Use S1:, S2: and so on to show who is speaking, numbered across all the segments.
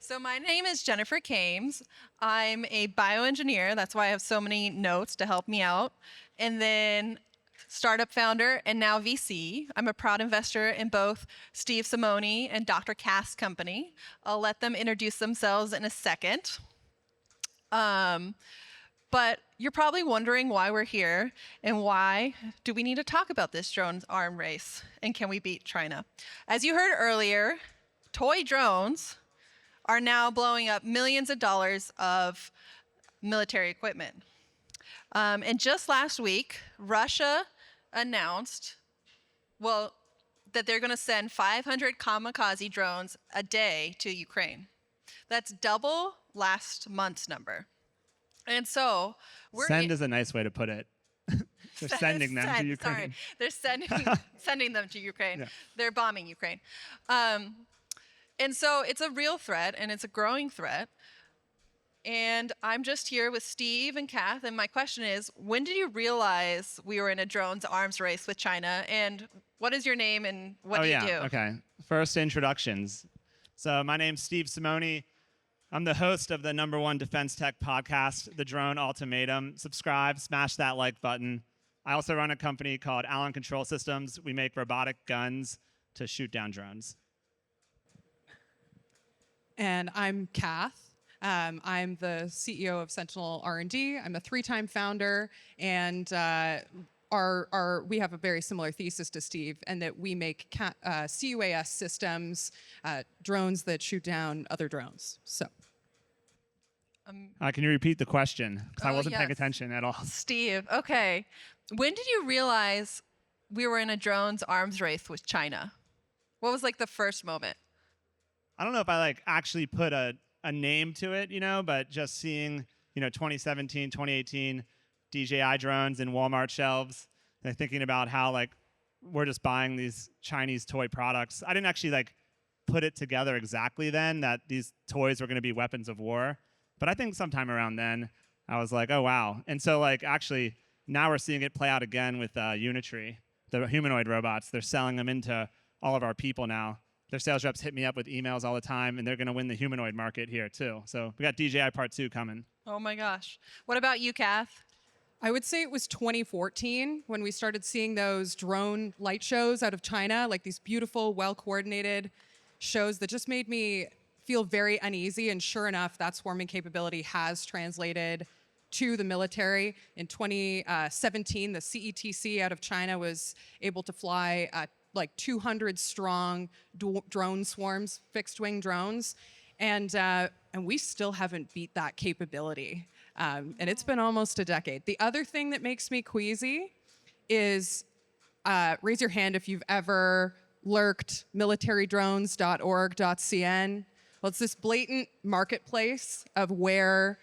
S1: So my name is Jennifer Kaehms. I'm a bioengineer. That's why I have so many notes to help me out. And then startup founder and now VC. I'm a proud investor in both Steve Simoni and Dr. Kath's company. I'll let them introduce themselves in a second. But you're probably wondering why we're here and why do we need to talk about this drone arm race and can we beat China? As you heard earlier, toy drones are now blowing up millions of dollars of military equipment. And just last week, Russia announced, that they're going to send 500 kamikaze drones a day to Ukraine. That's double last month's number. And so
S2: Send is a nice way to put it. They're sending them to Ukraine.
S1: Sorry, they're sending them to Ukraine.
S2: Yeah.
S1: They're bombing Ukraine. And so it's a real threat, and it's a growing threat. And I'm just here with Steve and Kath, and my question is, when did you realize we were in a drones arms race with China? And what is your name, and what do you do?
S2: Okay. First, introductions. So my name's Steve Simoni. I'm the host of the #1 defense tech podcast, The Drone Ultimatum. Subscribe, smash that like button. I also run a company called Allen Control Systems. We make robotic guns to shoot down drones.
S3: And I'm Kath. I'm the CEO of Sentinel R&D. I'm a 3-time founder, and we have a very similar thesis to Steve, and that we make CUAS systems, drones that shoot down other drones. So,
S2: can you repeat the question? Because I wasn't paying
S1: yes.
S2: attention at all.
S1: Steve, okay. When did you realize we were in a drones arms race with China? What was like the first moment?
S2: I don't know if I actually put a name to it, but just seeing, 2017, 2018 DJI drones in Walmart shelves and thinking about how we're just buying these Chinese toy products. I didn't actually put it together exactly then that these toys were going to be weapons of war. But I think sometime around then I was like, oh, wow. And so actually now we're seeing it play out again with Unitree, the humanoid robots. They're selling them into all of our people now. Their sales reps hit me up with emails all the time, and they're going to win the humanoid market here, too. So we got DJI Part 2 coming.
S1: Oh, my gosh. What about you, Kath?
S3: I would say it was 2014 when we started seeing those drone light shows out of China, like these beautiful, well-coordinated shows that just made me feel very uneasy. And sure enough, that swarming capability has translated to the military. In 2017, the CETC out of China was able to fly 200 strong drone swarms, fixed wing drones, and we still haven't beat that capability. And it's been almost a decade. The other thing that makes me queasy is raise your hand if you've ever lurked militarydrones.org.cn. Well, it's this blatant marketplace of where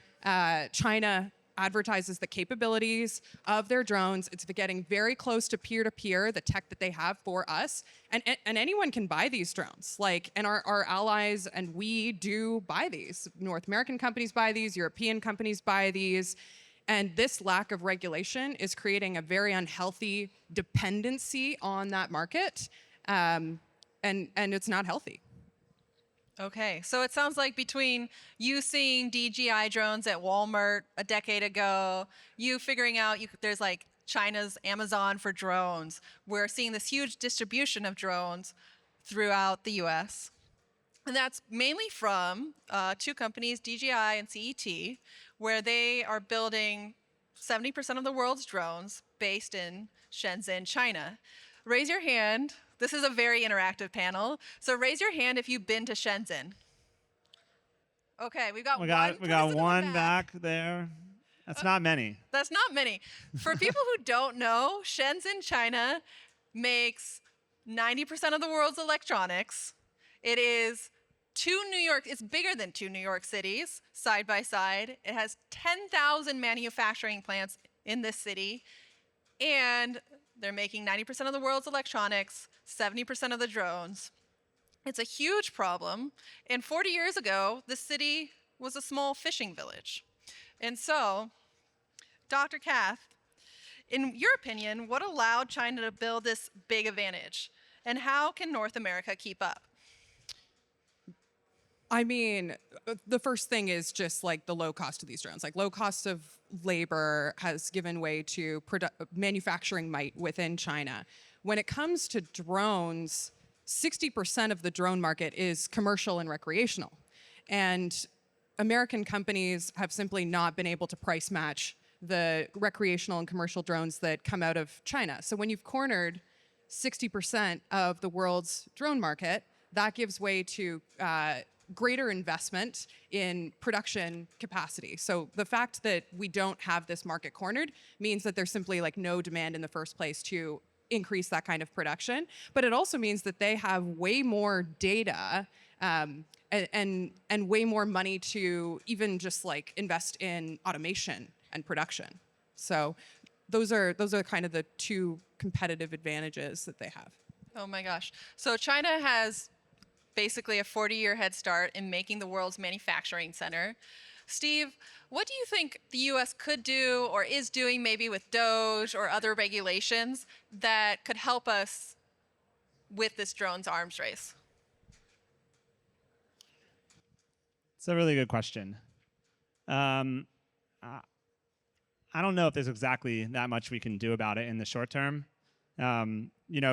S3: China advertises the capabilities of their drones. It's getting very close to peer-to-peer, the tech that they have for us. And anyone can buy these drones. And our allies and we do buy these. North American companies buy these, European companies buy these. And this lack of regulation is creating a very unhealthy dependency on that market. And it's not healthy.
S1: Okay, so it sounds like between you seeing DJI drones at Walmart a decade ago, you figuring out there's China's Amazon for drones, we're seeing this huge distribution of drones throughout the US. And that's mainly from 2 companies, DJI and CET, where they are building 70% of the world's drones based in Shenzhen, China. Raise your hand. This is a very interactive panel. So raise your hand if you've been to Shenzhen. Okay, we got
S2: one back there. That's not many.
S1: That's not many. For people who don't know, Shenzhen, China makes 90% of the world's electronics. It is it's bigger than 2 New York cities side by side. It has 10,000 manufacturing plants in this city. And they're making 90% of the world's electronics, 70% of the drones. It's a huge problem. And 40 years ago, the city was a small fishing village. And so, Dr. Kath, in your opinion, what allowed China to build this big advantage? And how can North America keep up?
S3: I mean, the first thing is just like the low cost of these drones. Like low cost of labor has given way to manufacturing might within China. When it comes to drones, 60% of the drone market is commercial and recreational. And American companies have simply not been able to price match the recreational and commercial drones that come out of China. So when you've cornered 60% of the world's drone market, that gives way to greater investment in production capacity. So the fact that we don't have this market cornered means that there's simply like no demand in the first place to increase that kind of production. But it also means that they have way more data and way more money to even just like invest in automation and production. So those are kind of the two competitive advantages that they have.
S1: Oh my gosh. So China has basically a 40-year head start in making the world's manufacturing center. Steve, what do you think the US could do or is doing maybe with DOGE or other regulations that could help us with this drones arms race?
S2: It's a really good question. I don't know if there's exactly that much we can do about it in the short term.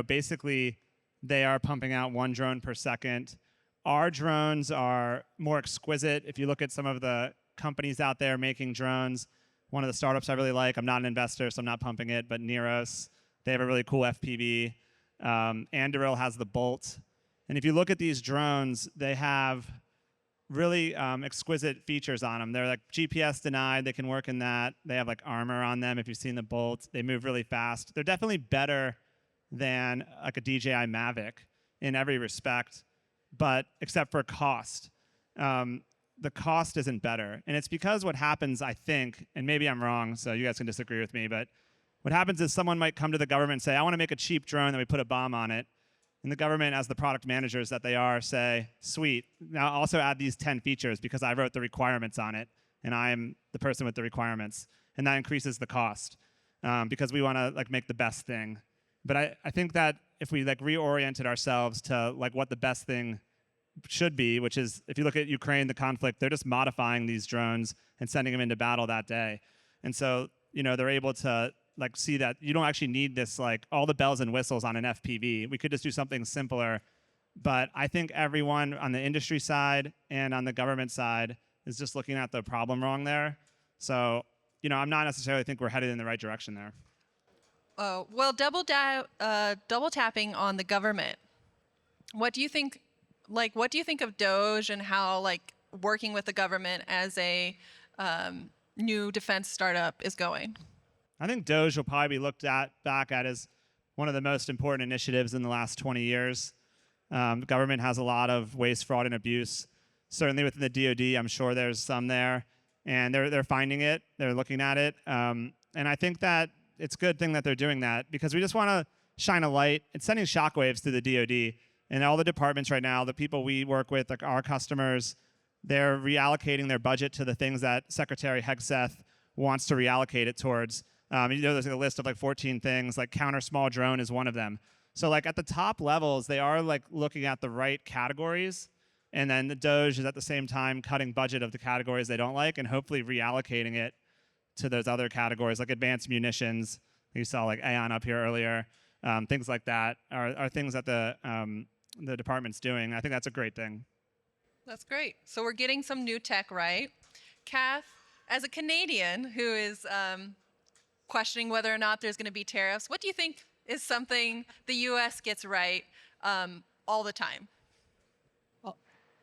S2: Basically, they are pumping out 1 drone per second. Our drones are more exquisite. If you look at some of the companies out there making drones, one of the startups I really like, I'm not an investor, so I'm not pumping it, but Neros, they have a really cool FPV. Anduril has the Bolt. And if you look at these drones, they have really exquisite features on them. They're like GPS denied. They can work in that. They have like armor on them. If you've seen the Bolt, they move really fast. They're definitely better than like a DJI Mavic in every respect, but except for cost. The cost isn't better. And it's because what happens, I think, and maybe I'm wrong, so you guys can disagree with me, but what happens is someone might come to the government and say, I want to make a cheap drone that we put a bomb on it. And the government, as the product managers that they are, say, sweet, now also add these 10 features because I wrote the requirements on it, and I'm the person with the requirements. And that increases the cost because we want to like make the best thing. But I think that if we like reoriented ourselves to like what the best thing should be, which is if you look at Ukraine, the conflict, they're just modifying these drones and sending them into battle that day. And so, they're able to like see that you don't actually need this like all the bells and whistles on an FPV. We could just do something simpler. But I think everyone on the industry side and on the government side is just looking at the problem wrong there. So, I'm not necessarily think we're headed in the right direction there.
S1: Well, double tapping on the government. What do you think? Like, what do you think of DOGE and how like working with the government as a new defense startup is going?
S2: I think DOGE will probably be looked back at as one of the most important initiatives in the last 20 years. The government has a lot of waste, fraud, and abuse. Certainly within the DoD, I'm sure there's some there, and they're finding it. They're looking at it, and I think that it's a good thing that they're doing that because we just want to shine a light. It's sending shockwaves through the DoD and all the departments right now. The people we work with, like our customers, they're reallocating their budget to the things that Secretary Hegseth wants to reallocate it towards. There's like a list of like 14 things, like counter small drone is one of them. So like at the top levels, they are like looking at the right categories, and then the DOGE is at the same time cutting budget of the categories they don't like and hopefully reallocating it to those other categories like advanced munitions. You saw like Aeon up here earlier. Things like that are things that the department's doing. I think that's a great thing.
S1: That's great. So we're getting some new tech right. Kath, as a Canadian who is questioning whether or not there's going to be tariffs, what do you think is something the U.S. gets right all the time?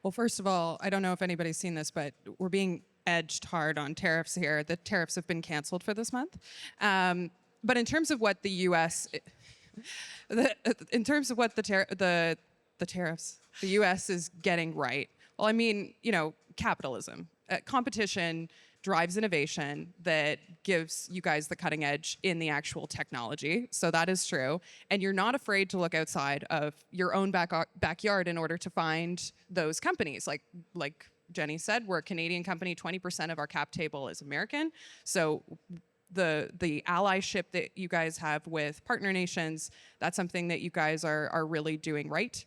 S3: Well, first of all, I don't know if anybody's seen this, but we're being edged hard on tariffs here. The tariffs have been canceled for this month. But in terms of what the U.S. in terms of what the tariffs the U.S. is getting right, well, I mean, capitalism, competition drives innovation that gives you guys the cutting edge in the actual technology. So that is true. And you're not afraid to look outside of your own backyard in order to find those companies. Like Jenny said, we're a Canadian company. 20% of our cap table is American. So the allyship that you guys have with partner nations, that's something that you guys are really doing right.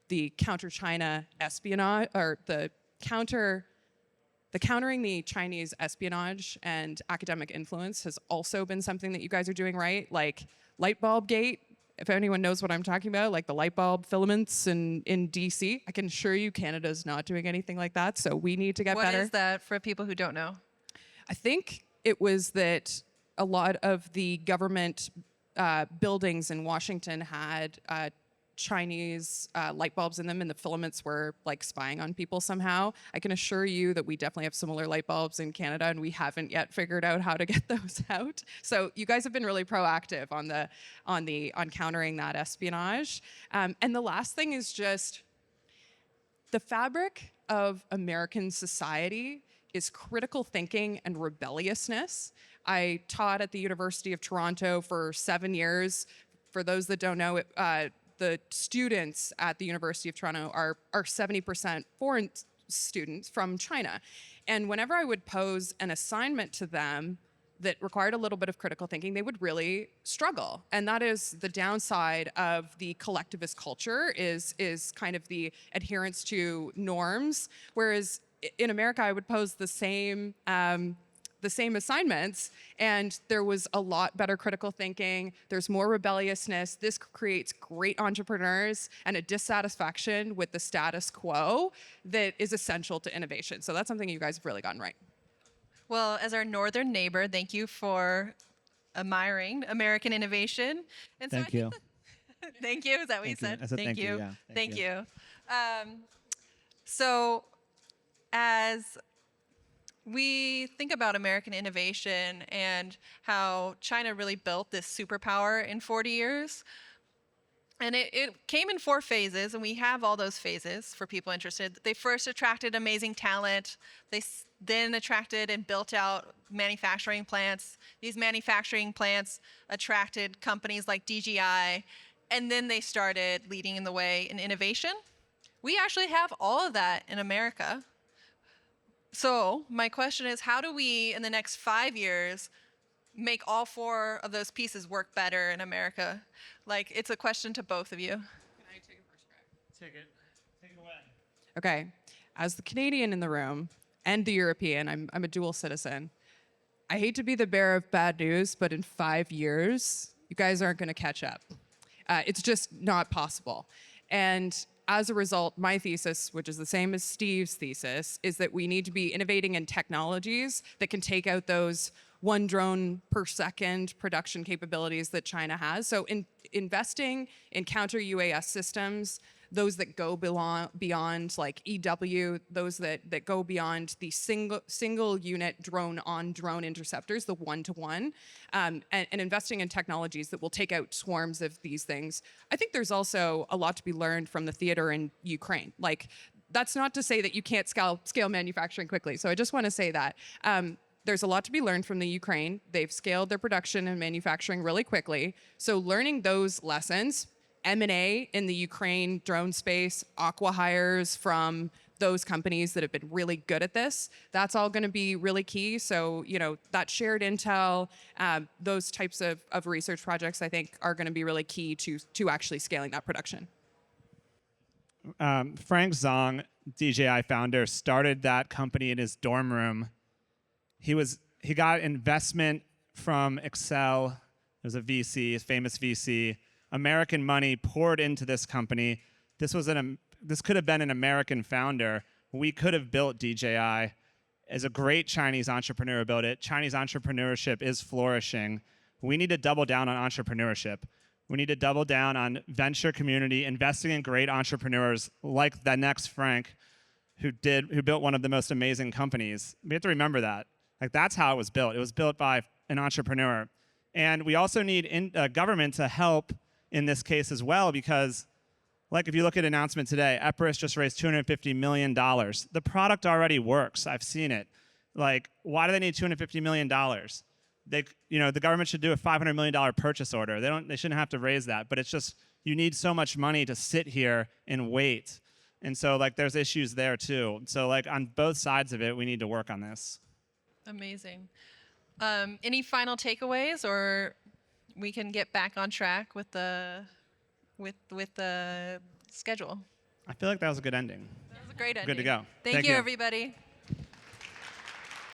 S3: The counter-China espionage, or the countering the Chinese espionage and academic influence has also been something that you guys are doing right. Like light bulb gate, if anyone knows what I'm talking about, like the light bulb filaments in DC, I can assure you Canada's not doing anything like that. So we need to get better.
S1: What is that for people who don't know?
S3: I think it was that a lot of the government buildings in Washington had Chinese light bulbs in them, and the filaments were like spying on people somehow. I can assure you that we definitely have similar light bulbs in Canada, and we haven't yet figured out how to get those out. So you guys have been really proactive on countering that espionage. And the last thing is just the fabric of American society is critical thinking and rebelliousness. I taught at the University of Toronto for 7 years. For those that don't know, the students at the University of Toronto are 70% foreign students from China. And whenever I would pose an assignment to them that required a little bit of critical thinking, they would really struggle. And that is the downside of the collectivist culture is kind of the adherence to norms. Whereas in America, I would pose the same assignments, and there was a lot better critical thinking. There's more rebelliousness. This creates great entrepreneurs and a dissatisfaction with the status quo that is essential to innovation. So that's something you guys have really gotten right.
S1: Well, as our northern neighbor, thank you for admiring American innovation. And so
S2: Thank you.
S1: Thank you. Is that what you said?
S2: I said thank you, yeah.
S1: Thank you. So as we think about American innovation and how China really built this superpower in 40 years, and it came in 4 phases, and we have all those phases for people interested. They first attracted amazing talent. They then attracted and built out manufacturing plants. These manufacturing plants attracted companies like DJI, and then they started leading the way in innovation. We actually have all of that in America. So my question is, how do we, in the next 5 years, make all 4 of those pieces work better in America? Like, it's a question to both of you.
S3: Can I take a first crack?
S2: Take it away.
S3: Okay, as the Canadian in the room and the European, I'm a dual citizen. I hate to be the bearer of bad news, but in 5 years, you guys aren't going to catch up. It's just not possible. And as a result, my thesis, which is the same as Steve's thesis, is that we need to be innovating in technologies that can take out those 1 drone per second production capabilities that China has. So investing in counter UAS systems, those that go beyond like EW, those that go beyond the single unit drone on drone interceptors, the 1-to-1, and investing in technologies that will take out swarms of these things. I think there's also a lot to be learned from the theater in Ukraine. Like, that's not to say that you can't scale manufacturing quickly. So I just want to say that. There's a lot to be learned from the Ukraine. They've scaled their production and manufacturing really quickly. So learning those lessons, M&A in the Ukraine drone space, acqui-hires from those companies that have been really good at this, that's all going to be really key. So, that shared intel, those types of research projects, I think, are going to be really key to actually scaling that production.
S2: Frank Zong, DJI founder, started that company in his dorm room. He got investment from Excel. It was a VC, a famous VC. American money poured into this company. This could have been an American founder. We could have built DJI. As a great Chinese entrepreneur built it. Chinese entrepreneurship is flourishing. We need to double down on entrepreneurship. We need to double down on venture community, investing in great entrepreneurs like the next Frank, who built one of the most amazing companies. We have to remember that. Like, that's how it was built. It was built by an entrepreneur. And we also need government to help in this case as well, because, like, if you look at an announcement today, Epirus just raised $250 million. The product already works. I've seen it. Like, why do they need $250 million? The government should do a $500 million purchase order. They shouldn't have to raise that. But it's just, you need so much money to sit here and wait. And so, like, there's issues there too. So, like, on both sides of it, we need to work on this.
S1: Amazing. Any final takeaways, or we can get back on track with the schedule?
S2: I feel like that was a good ending.
S1: That was a great ending.
S2: Good to go.
S1: Thank you, everybody.